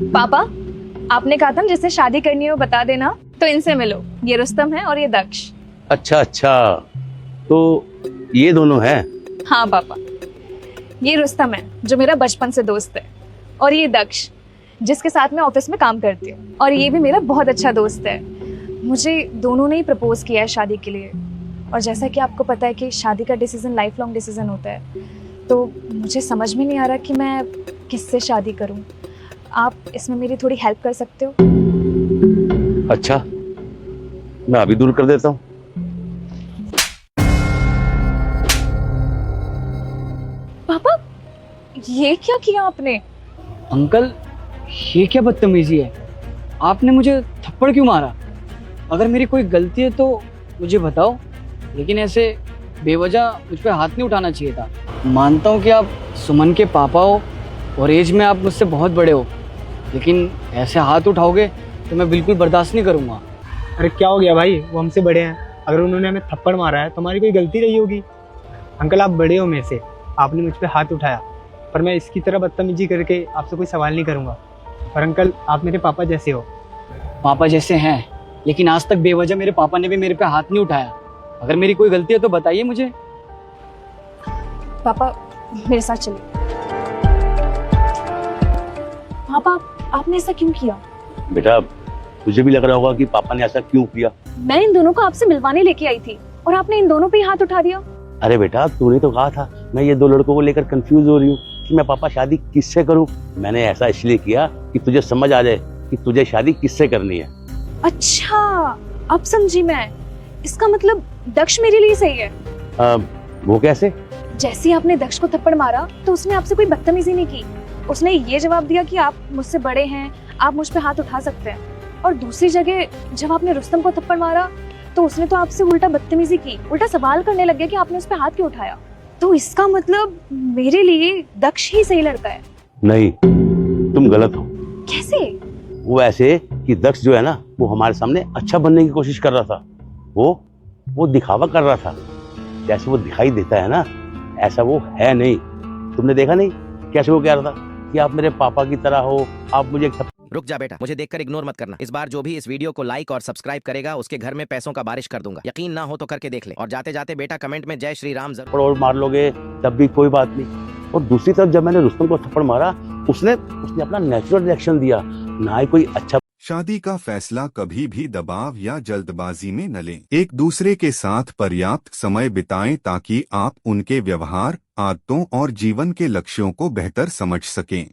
पापा, आपने कहा था ना जिससे शादी करनी हो बता देना, तो इनसे मिलो। ये रुस्तम है और ये दक्ष। अच्छा अच्छा, तो ये दोनों हैं? हाँ पापा, ये रुस्तम है जो मेरा बचपन से दोस्त है, और ये दक्ष जिसके साथ मैं ऑफिस में काम करती हूँ, और ये भी मेरा बहुत अच्छा दोस्त है। मुझे दोनों ने ही प्रपोज किया है शादी के लिए, और जैसा कि आपको पता है कि शादी का डिसीजन लाइफ लॉन्ग डिसीजन होता है, तो मुझे समझ में नहीं आ रहा कि मैं किससे शादी करूँ। आप इसमें मेरी थोड़ी हेल्प कर सकते हो? अच्छा, मैं अभी दूर कर देता हूँ। पापा, ये क्या किया आपने? अंकल, ये क्या बदतमीजी है? आपने मुझे थप्पड़ क्यों मारा? अगर मेरी कोई गलती है तो मुझे बताओ, लेकिन ऐसे बेवजह मुझ पे हाथ नहीं उठाना चाहिए था। मानता हूँ कि आप सुमन के पापा हो और एज में आप मुझसे बहुत बड़े हो, लेकिन ऐसे हाथ उठाओगे तो मैं बिल्कुल बर्दाश्त नहीं करूँगा। अरे क्या हो गया भाई, वो हमसे बड़े हैं। अगर उन्होंने हमें थप्पड़ मारा है तो हमारी कोई गलती रही होगी। अंकल, आप बड़े हो मेरे से, आपने मुझ पे हाथ उठाया, पर मैं इसकी तरह बदतमीजी करके आपसे कोई सवाल नहीं करूँगा। और अंकल, आप मेरे पापा जैसे हो। पापा जैसे हैं, लेकिन आज तक बेवजह मेरे पापा ने भी मेरे पे हाथ नहीं उठाया। अगर मेरी कोई गलती है तो बताइए मुझे। पापा, मेरे साथ चलिए। पापा, आपने ऐसा क्यों किया? बेटा, तुझे भी लग रहा होगा कि पापा ने ऐसा क्यों किया। मैं इन दोनों को आपसे मिलवाने लेके आई थी, और आपने इन दोनों पे ही हाथ उठा दिया। अरे बेटा, तूने तो कहा था मैं ये दो लड़कों को लेकर कंफ्यूज हो रही हूँ कि मैं पापा शादी किससे करूँ। मैंने ऐसा इसलिए किया कि तुझे समझ आ जाए कि तुझे शादी किससे करनी है। अच्छा, अब समझी मैं। इसका मतलब दक्ष मेरे लिए सही है। वो कैसे? जैसे ही आपने दक्ष को थप्पड़ मारा तो उसने आपसे कोई बदतमीजी नहीं की। उसने ये जवाब दिया कि आप मुझसे बड़े हैं, आप मुझ पे हाथ उठा सकते हैं। और दूसरी जगह जब आपने रुस्तम को थप्पड़ मारा तो उसने तो आपसे उल्टा बदतमीजी की, उल्टा सवाल करने लग गया कि आपने उस पे हाथ क्यों उठाया। तो इसका मतलब मेरे लिए दक्ष ही सही लड़का है। नहीं, तुम गलत हो। कैसे? वो ऐसे कि दक्ष जो है ना, वो हमारे सामने अच्छा बनने की कोशिश कर रहा था। वो दिखावा कर रहा था। जैसे वो दिखाई देता है ना, ऐसा वो है नहीं। तुमने देखा नहीं कैसे वो कह रहा था कि आप मेरे पापा की तरह हो, आप मुझे। रुक जा बेटा, मुझे देखकर इग्नोर मत करना। इस बार जो भी इस वीडियो को लाइक और सब्सक्राइब करेगा उसके घर में पैसों का बारिश कर दूंगा। यकीन ना हो तो करके देख ले। और जाते जाते बेटा कमेंट में जय श्री राम जरूर। और मार लोगे तब भी कोई बात नहीं। और दूसरी तरफ जब मैंने रुस्तम को थप्पड़ मारा, उसने अपना नेचुरल रिएक्शन दिया, ना ही कोई अच्छा। शादी का फैसला कभी भी दबाव या जल्दबाजी में न लें। एक दूसरे के साथ पर्याप्त समय बिताएं ताकि आप उनके व्यवहार, आदतों और जीवन के लक्ष्यों को बेहतर समझ सकें।